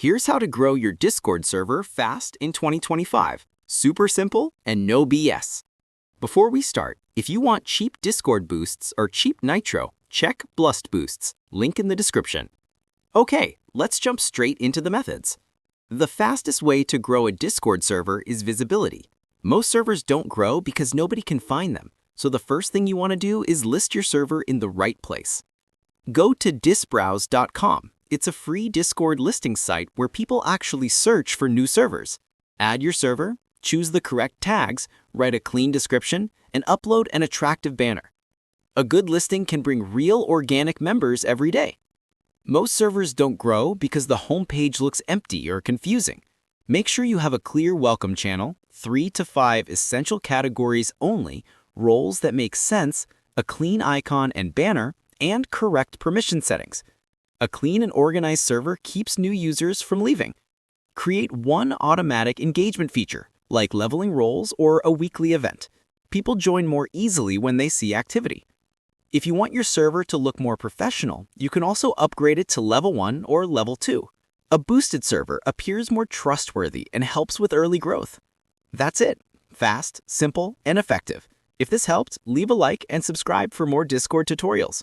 Here's how to grow your Discord server fast in 2025. Super simple and no BS. Before we start, if you want cheap Discord boosts or cheap Nitro, check Blust Boosts, link in the description. Okay, let's jump straight into the methods. The fastest way to grow a Discord server is visibility. Most servers don't grow because nobody can find them, so the first thing you want to do is list your server in the right place. Go to Disbrowse.com. It's a free Discord listing site where people actually search for new servers. Add your server, choose the correct tags, write a clean description, and upload an attractive banner. A good listing can bring real organic members every day. Most servers don't grow because the homepage looks empty or confusing. Make sure you have a clear welcome channel, 3 to 5 essential categories only, roles that make sense, a clean icon and banner, and correct permission settings. A clean and organized server keeps new users from leaving. Create one automatic engagement feature, like leveling roles or a weekly event. People join more easily when they see activity. If you want your server to look more professional, you can also upgrade it to level 1 or level 2. A boosted server appears more trustworthy and helps with early growth. That's it. Fast, simple, and effective. If this helped, leave a like and subscribe for more Discord tutorials.